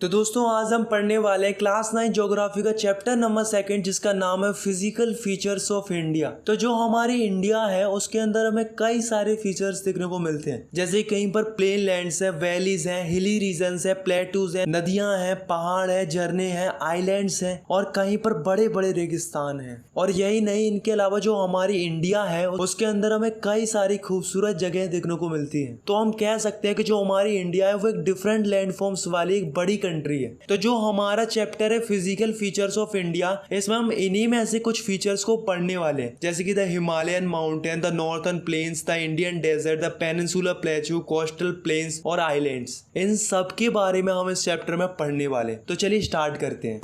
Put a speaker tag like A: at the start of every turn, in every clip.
A: तो दोस्तों आज हम पढ़ने वाले हैं क्लास 9 ज्योग्राफी का चैप्टर नंबर 2 जिसका नाम है फिजिकल फीचर्स ऑफ इंडिया। तो जो हमारी इंडिया है उसके अंदर हमें कई सारे फीचर्स देखने को मिलते हैं, जैसे कहीं पर प्लेन लैंड्स है, वैलीज हैं, हिली रीजन्स है, प्लेटूज है, नदियां हैं, पहाड़ है, झरने हैं, आइलैंड्स हैं और कहीं पर बड़े बड़े रेगिस्तान हैं। और यही नहीं, इनके अलावा जो हमारी इंडिया है उसके अंदर हमें कई सारी खूबसूरत जगह देखने को मिलती है। तो हम कह सकते हैं कि जो हमारी इंडिया है वो एक डिफरेंट लैंडफॉर्म्स वाली एक बड़ी कंट्री है। तो जो हमारा चैप्टर है फिजिकल फीचर्स ऑफ इंडिया, इसमें हम इन्हीं में ऐसे कुछ फीचर्स को पढ़ने वाले हैं, जैसे कि the Himalayan mountain, the northern plains, the Indian desert, the peninsular plateau, coastal plains और आइलैंड्स। इन सब के बारे में हम इस चैप्टर में पढ़ने वाले। तो चलिए स्टार्ट करते हैं।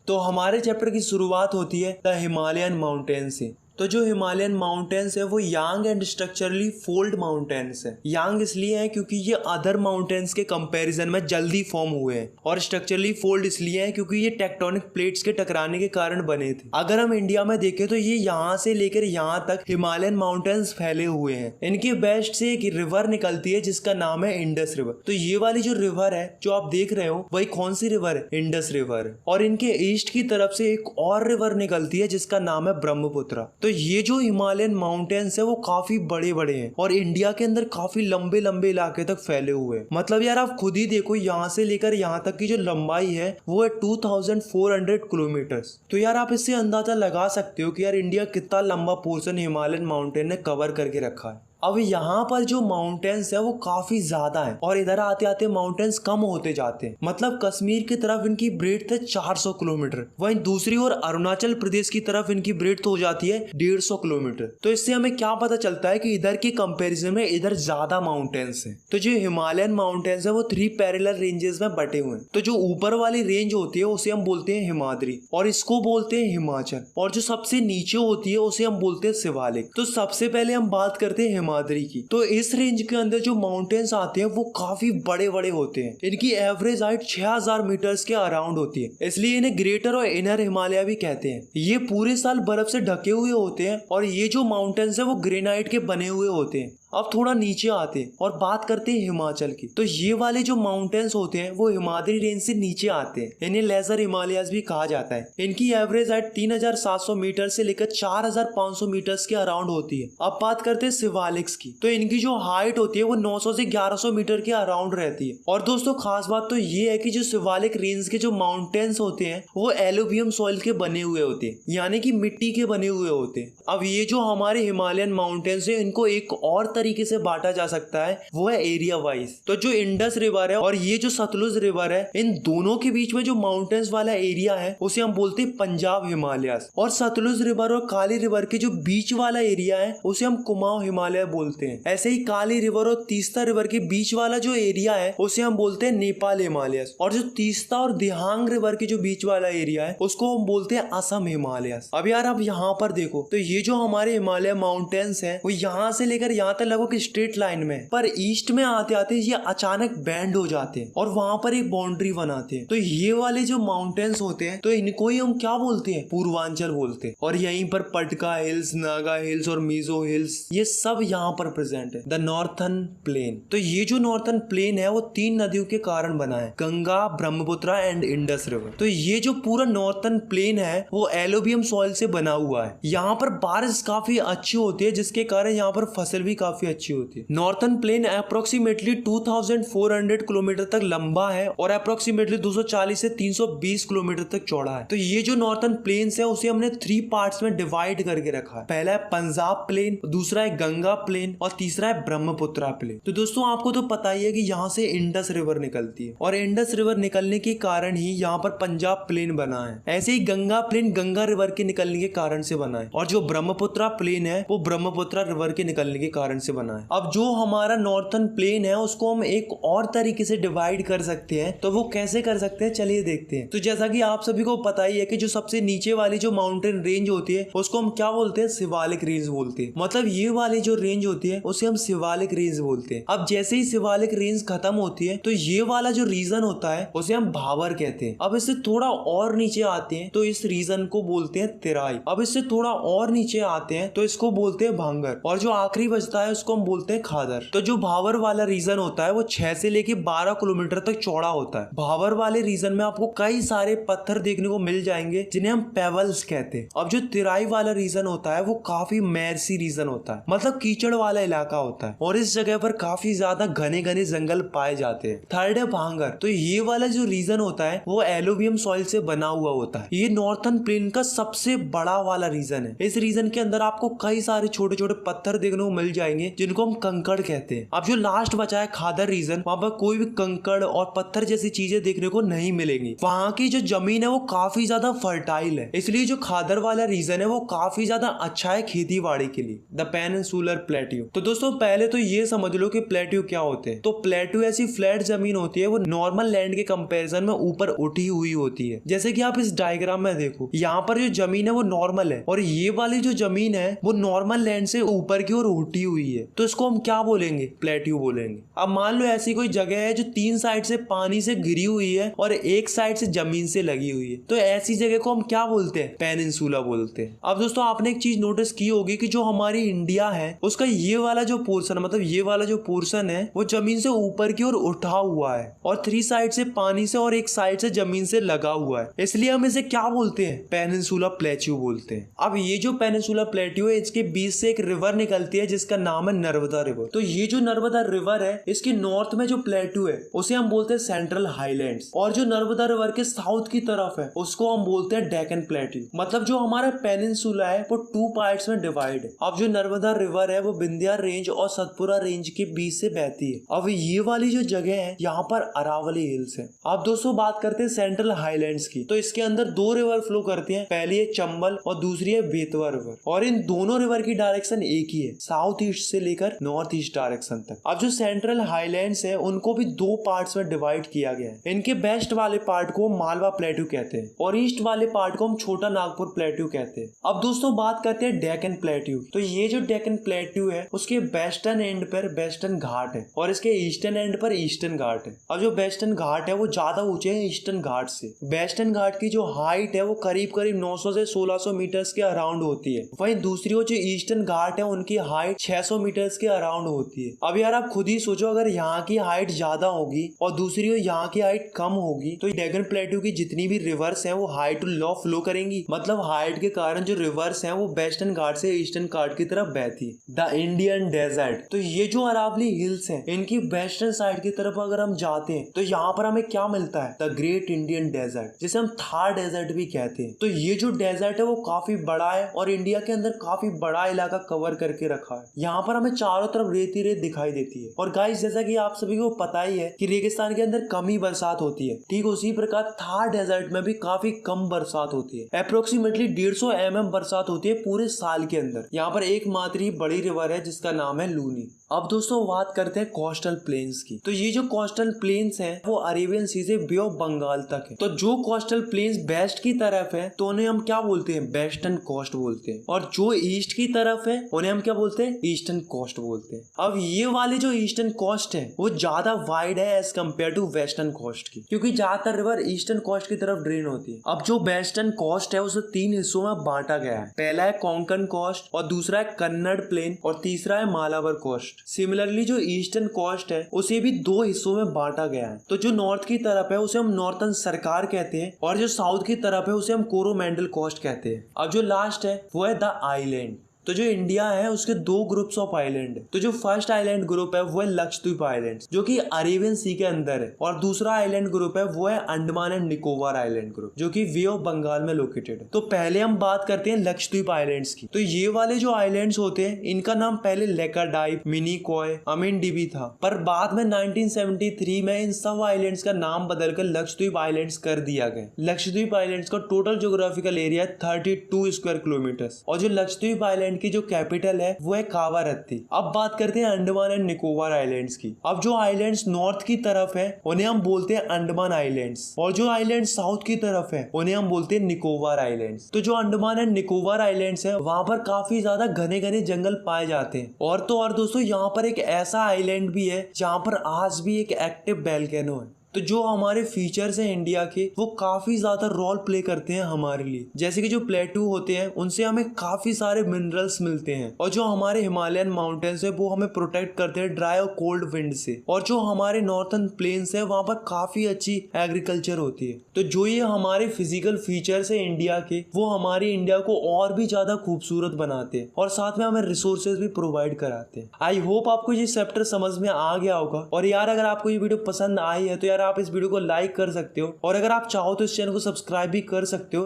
A: तो हमारे चैप्टर की शुरुआत होती है द हिमालयन माउंटेन से। तो जो हिमालयन माउंटेन्स है वो यांग एंड स्ट्रक्चरली फोल्ड माउंटेन्स है। यांग इसलिए है क्योंकि ये अदर माउंटेन्स के कंपैरिजन में जल्दी फॉर्म हुए हैं, और स्ट्रक्चरली फोल्ड इसलिए है क्योंकि ये टेक्टोनिक प्लेट्स के टकराने के कारण बने थे। अगर हम इंडिया में देखें तो ये यहाँ से लेकर यहाँ तक हिमालयन माउंटेन्स फैले हुए हैं। इनके बेस्ट से एक रिवर निकलती है जिसका नाम है इंडस रिवर। तो ये वाली जो रिवर है जो आप देख रहे हो वही कौन सी रिवर है? Indus river. और इनके ईस्ट की तरफ से एक और रिवर निकलती है जिसका नाम है ब्रह्मपुत्र। तो ये जो हिमालयन माउंटेन्स है वो काफी बड़े बड़े हैं और इंडिया के अंदर काफी लंबे लंबे इलाके तक फैले हुए हैं। मतलब यार आप खुद ही देखो, यहाँ से लेकर यहाँ तक की जो लंबाई है वो है 2400 किलोमीटर। तो यार आप इससे अंदाजा लगा सकते हो कि यार इंडिया कितना लंबा पोर्शन हिमालयन माउंटेन ने कवर करके रखा है। अब यहाँ पर जो माउंटेन्स है वो काफी ज्यादा है और इधर आते आते माउंटेन्स कम होते जाते हैं। मतलब कश्मीर की तरफ इनकी ब्रेड्थ है 400 किलोमीटर, वहीं दूसरी ओर अरुणाचल प्रदेश की तरफ इनकी ब्रेड्थ हो जाती है 150 किलोमीटर। तो इससे हमें क्या पता चलता है कि इधर के कंपैरिजन में इधर ज्यादा माउंटेन्स है। तो जो हिमालयन माउंटेन्स है वो 3 पैरेलल रेंजेस में बटे हुए हैं। तो जो ऊपर वाली रेंज होती है उसे हम बोलते हैं हिमाद्री और इसको बोलते हैं हिमाचल, और जो सबसे नीचे होती है उसे हम बोलते हैं शिवालिक। तो सबसे पहले हम बात करते हैं हिमाद्री की। तो इस रेंज के अंदर जो माउंटेन्स आते हैं वो काफी बड़े बड़े होते हैं। इनकी एवरेज हाइट 6000 मीटर्स के अराउंड होती है, इसलिए इन्हें ग्रेटर और इनर हिमालय भी कहते हैं। ये पूरे साल बर्फ से ढके हुए होते हैं और ये जो माउंटेन्स है वो ग्रेनाइट के बने हुए होते हैं। अब थोड़ा नीचे आते हैं और बात करते हैं हिमाचल की। तो ये वाले जो माउंटेन्स होते हैं वो हिमाद्री रेंज से नीचे आते हैं, इन्हें लेजर हिमालयास भी कहा जाता है। इनकी एवरेज हाइट 3700 मीटर से लेकर 4500 मीटर्स के अराउंड होती है। अब बात करते हैं शिवालिक्स की। तो इनकी जो हाइट होती है वो 900 से 1100 मीटर के अराउंड रहती है। और दोस्तों खास बात तो ये है कि जो शिवालिक रेंज के जो माउंटेन्स होते हैं वो एलुवियम सॉइल के बने हुए होते हैं, यानी कि मिट्टी के बने हुए होते हैं। अब ये जो हमारे हिमालयन माउंटेन्स है इनको एक और तरीके से बांटा जा सकता है, वो है एरिया वाइज। तो जो इंडस रिवर है और ये जो सतलुज रिवर है, इन दोनों के बीच में जो माउंटेन्स वाला एरिया है उसे हम बोलते हैं पंजाब हिमालयास। और सतलुज रिवर और काली रिवर के जो बीच वाला एरिया है उसे हम कुमाऊं हिमालय बोलते हैं। ऐसे ही काली रिवर और तीस्ता रिवर के बीच वाला जो एरिया है उसे हम बोलते हैं नेपाल हिमालयस। और जो तीस्ता और दिहांग रिवर के जो बीच वाला एरिया है उसको हम बोलते हैं असम हिमालयस। अब यार आप यहाँ पर देखो, तो ये जो हमारे हिमालय माउंटेन्स है वो यहाँ से लेकर यहाँ तक लगभग स्ट्रेट लाइन में, पर ईस्ट में आते आते ये अचानक बैंड हो जाते हैं और वहां पर एक बाउंड्री बनाते हैं। तो ये वाले जो माउंटेन्स होते हैं तो इनको ही हम क्या बोलते हैं? पूर्वांचल बोलते हैं। और यहीं पर पटका हिल्स, नागा हिल्स और मिजो हिल्स, ये सब यहाँ पर प्रेजेंट है। The northern plain. तो ये जो नॉर्थर्न प्लेन है वो 3 नदियों के कारण बना है, Ganga, Brahmaputra and Indus river. तो ये जो पूरा नॉर्थर्न प्लेन है वो एलुवियम सॉइल से बना हुआ है। यहाँ पर बारिश काफी अच्छी होती है जिसके कारण यहाँ पर फसल भी काफी अच्छी होती है। नॉर्थर्न प्लेन अप्रोक्सीमेटली 2400 किलोमीटर तक लंबा है और अप्रोक्सीमेटली 240 से 320 किलोमीटर तक चौड़ा है। तो ये जो नॉर्थर्न प्लेन्स है उसे हमने 3 पार्ट्स में डिवाइड करके रखा है। पहला है पंजाब प्लेन, दूसरा है गंगा प्लेन और तीसरा है ब्रह्मपुत्र प्लेन। तो दोस्तों आपको तो पता ही है कि यहाँ से इंडस रिवर निकलती है और इंडस रिवर निकलने के कारण ही यहाँ पर पंजाब प्लेन बना है। ऐसे ही गंगा प्लेन गंगा रिवर के निकलने के कारण से बना है और जो ब्रह्मपुत्र प्लेन है वो ब्रह्मपुत्र रिवर के निकलने के कारण से बना है। अब जो हमारा नॉर्थर्न प्लेन है उसको हम एक और तरीके से डिवाइड कर सकते हैं। तो वो कैसे कर सकते हैं, चलिए देखते हैं। तो जैसा कि आप सभी को पता ही है कि जो सबसे नीचे वाली जो माउंटेन रेंज होती है उसको हम क्या बोलते हैं? शिवालिक रेंज बोलते हैं। मतलब ये वाली जो रेंज रेंज होती है उसे हम शिवालिक रेंज बोलते हैं। अब जैसे ही शिवालिक रेंज खत्म होती है तो ये वाला जो रीजन होता है उसे हम भाबर कहते हैं। अब इससे थोड़ा और नीचे आते हैं तो इस रीजन को बोलते हैं तेराई। अब इससे थोड़ा और नीचे आते हैं तो इसको बोलते हैं भांगर, और जो आखिरी बचता है उसको हम बोलते हैं खादर। तो जो भाबर वाला रीजन होता है वो 6 से लेके 12 किलोमीटर तक चौड़ा होता है। भाबर वाले रीजन में आपको कई सारे पत्थर देखने को मिल जाएंगे जिन्हें हम पेबल्स कहते हैं। अब जो तेराई वाला रीजन होता है वो काफी मैरसी रीजन होता है, मतलब कीचड़ वाला इलाका होता है, और इस जगह पर काफी ज्यादा घने घने जंगल पाए जाते हैं। थर्ड है भांगर। तो ये वाला जो रीजन होता है वो एलुवियम सॉइल से बना हुआ होता है। ये नॉर्थर्न प्लेन का सबसे बड़ा वाला रीजन है। इस रीजन के अंदर आपको कई सारे छोटे छोटे पत्थर देखने को मिल जाएंगे जिनको हम कंकड़ कहते हैं। अब जो लास्ट बचा है खादर रीजन, वहां पर कोई भी कंकड़ और पत्थर जैसी चीजें देखने को नहीं मिलेंगी। वहां की जो जमीन है वो काफी ज्यादा फर्टाइल है, इसलिए जो खादर वाला रीजन है वो काफी ज्यादा अच्छा है खेती बाड़ी के लिए। The peninsular plateau. तो दोस्तों पहले तो ये समझ लो कि प्लेट्यू क्या होते हैं। तो प्लेट्यू ऐसी फ्लैट जमीन होती है, वो नॉर्मल लैंड के कंपैरिजन में ऊपर उठी हुई होती है। जैसे कि आप इस डायग्राम में देखो, यहाँ पर जो जमीन है वो नॉर्मल है और ये वाली जो जमीन है वो नॉर्मल लैंड से ऊपर की ओर उठी हुई है। तो इसको हम क्या बोलेंगे? प्लेट्यू बोलेंगे। अब मान लो ऐसी कोई जगह है जो 3 साइड से पानी से घिरी हुई है और एक साइड से जमीन से लगी हुई है, तो ऐसी जगह को हम क्या बोलते हैं? पेनिनसुला बोलते हैं। अब दोस्तों आपने एक चीज नोटिस की होगी कि जो हमारी इंडिया है उसका ये वाला जो पोर्शन है, मतलब ये वाला जो पोर्शन है वो जमीन से ऊपर की ओर उठा हुआ है और 3 साइड से पानी से और एक साइड से जमीन से लगा हुआ है, इसलिए हम इसे क्या बोलते हैं? पेनिनसुला प्लेट्यू बोलते हैं। अब ये जो पेनिनसुला प्लेट्यू है इसके बीच से एक रिवर निकलती है जिसका नाम है नर्मदा रिवर। तो ये जो नर्मदा रिवर है इसके नॉर्थ में जो प्लेट्यू है उसे हम बोलते हैं सेंट्रल हाईलैंड्स, और जो नर्मदा रिवर के साउथ की तरफ है उसको हम बोलते हैं डेक्कन प्लेट्यू। मतलब जो हमारा पेनिनसुला है वो 2 पार्ट्स में डिवाइड है। अब जो नर्मदा रिवर है वो विंध्या रेंज और सतपुरा रेंज के बीच से बहती है। अब ये वाली जो जगह है यहाँ पर अरावली हिल्स है। अब दोस्तों बात करते हैं सेंट्रल हाईलैंड्स की। तो इसके अंदर 2 रिवर फ्लो करती हैं, पहली है चंबल और दूसरी है बेतवा रिवर, और इन दोनों रिवर की डायरेक्शन एक ही है, साउथ ईस्ट से लेकर नॉर्थ ईस्ट डायरेक्शन तक। अब जो सेंट्रल हाईलैंड्स है उनको भी 2 पार्ट्स में डिवाइड किया गया है। इनके वेस्ट वाले पार्ट को मालवा प्लेट्यू कहते हैं और ईस्ट वाले पार्ट को हम छोटा नागपुर प्लेट्यू कहते हैं। अब दोस्तों बात करते हैं डेक्कन प्लेट्यू। तो ये जो डेक्कन प्लेट्यू है उसके वेस्टर्न एंड पर वेस्टर्न घाट है और इसके ईस्टर्न एंड पर ईस्टर्न घाट है। अब जो वेस्टर्न घाट है वो ज्यादा ऊंचे हैं ईस्टर्न घाट से। वेस्टर्न घाट की जो हाइट है वो करीब करीब 900 से 1600 मीटर्स के अराउंड होती है। वहीं दूसरी ओर जो ईस्टर्न घाट है उनकी हाइट 600 मीटर्स के अराउंड होती है। अब यार आप खुद ही सोचो, अगर यहाँ की हाइट ज्यादा होगी और दूसरी ओर यहाँ की हाइट कम होगी तो डेक्कन प्लेट्यू की जितनी भी रिवर्स हैं वो हाइट टू लो फ्लो करेंगी। मतलब हाइट के कारण जो रिवर्स हैं वो वेस्टर्न घाट से ईस्टर्न घाट की तरफ बहती है। The Indian desert. तो ये जो अरावली हिल्स हैं इनकी वेस्टर्न साइड की तरफ अगर हम जाते हैं तो यहाँ पर हमें क्या मिलता है? द ग्रेट इंडियन डेजर्ट, जिसे हम थार डेजर्ट भी कहते हैं। तो ये जो डेजर्ट है वो काफी बड़ा है और इंडिया के अंदर काफी बड़ा इलाका कवर करके रखा है। यहाँ पर हमें चारों तरफ रेत ही रेत दिखाई देती है। और गाइस जैसा कि आप सभी को पता ही है कि रेगिस्तान के अंदर कम ही बरसात होती है, ठीक उसी प्रकार थार डेजर्ट में भी काफी कम बरसात होती है। अप्रोक्सीमेटली 150 mm बरसात होती है पूरे साल के अंदर। यहाँ पर एकमात्र ही बड़ी रिवर है जिसका नाम है लूनी। अब दोस्तों बात करते हैं कोस्टल प्लेन्स की। तो ये जो कोस्टल प्लेन्स हैं वो अरेबियन सी से बे ऑफ बंगाल तक है। तो जो कोस्टल प्लेन्स वेस्ट की तरफ है तो उन्हें हम क्या बोलते हैं? वेस्टर्न कोस्ट बोलते हैं, और जो ईस्ट की तरफ है उन्हें हम क्या बोलते हैं? ईस्टर्न कोस्ट बोलते हैं। अब ये वाले जो ईस्टर्न कोस्ट है वो ज्यादा वाइड है as compare to western coast की, क्योंकि ज्यादातर रिवर ईस्टर्न कोस्ट की तरफ ड्रेन होती है। अब जो वेस्टर्न कोस्ट है उसे 3 हिस्सों में बांटा गया है। पहला है कोंकण कोस्ट, और दूसरा है कन्नड़ प्लेन, और तीसरा है मालाबार कोस्ट। सिमिलरली जो ईस्टर्न कोस्ट है उसे भी 2 हिस्सों में बांटा गया है। तो जो नॉर्थ की तरफ है उसे हम नॉर्थर्न सरकार कहते हैं, और जो साउथ की तरफ है उसे हम कोरोमंडल कोस्ट कहते हैं। अब जो लास्ट है वो है द आइलैंड। तो जो इंडिया है उसके 2 ग्रुप्स ऑफ आइलैंड है। तो जो फर्स्ट आइलैंड ग्रुप है वो है लक्षद्वीप आइलैंड जो कि अरेबियन सी के अंदर है, और दूसरा आइलैंड ग्रुप है वो है Andaman and Nicobar island group जो कि वे ऑफ बंगाल में लोकेटेड है। तो पहले हम बात करते हैं लक्षद्वीप आइलैंड्स की। तो ये वाले जो आइलैंड्स होते हैं इनका नाम पहले लेकाडाइप, मिनीकॉय, अमिनडीबी था, पर बाद में 1973 में इन सब आइलैंड्स का नाम बदलकर लक्षद्वीप आइलैंड्स कर दिया गया। लक्षद्वीप आइलैंड्स का total geographical area 32 square kilometre, और जो लक्षद्वीप आइलैंड की जो कैपिटल है वो है कावारत्ती। अब बात करते हैं अंडमान एंड निकोबार आइलैंड्स की। अब जो आइलैंड्स नॉर्थ की तरफ है उन्हें हम बोलते हैं अंडमान आइलैंड्स, और जो आइलैंड साउथ की तरफ है उन्हें हम बोलते हैं निकोबार आइलैंड्स। तो जो अंडमान एंड निकोबार आइलैंड्स है वहां पर काफी ज्यादा घने घने जंगल पाए जाते हैं। और तो और दोस्तों यहाँ पर एक ऐसा आइलैंड भी है जहाँ पर आज भी एक एक्टिव वोल्केनो है। तो जो हमारे फीचर्स हैं इंडिया के वो काफी ज्यादा रोल प्ले करते हैं हमारे लिए। जैसे कि जो प्लेटू होते हैं उनसे हमें काफी सारे मिनरल्स मिलते हैं, और जो हमारे हिमालयन माउंटेन्स है वो हमें प्रोटेक्ट करते हैं ड्राई और कोल्ड विंड से। और जो हमारे नॉर्थर्न प्लेन्स है वहां पर काफी अच्छी एग्रीकल्चर होती है। तो जो ये हमारे फिजिकल फीचर्स है इंडिया के वो हमारे इंडिया को और भी ज्यादा खूबसूरत बनाते हैं और साथ में हमें रिसोर्सेज भी प्रोवाइड कराते हैं। आई होप आपको ये चैप्टर समझ में आ गया होगा। और यार अगर आपको ये वीडियो पसंद आई है तो यार आप इस वीडियो को लाइक कर सकते हो, और अगर आप चाहो तो इस चैनल को सब्सक्राइब भी कर सकते हो।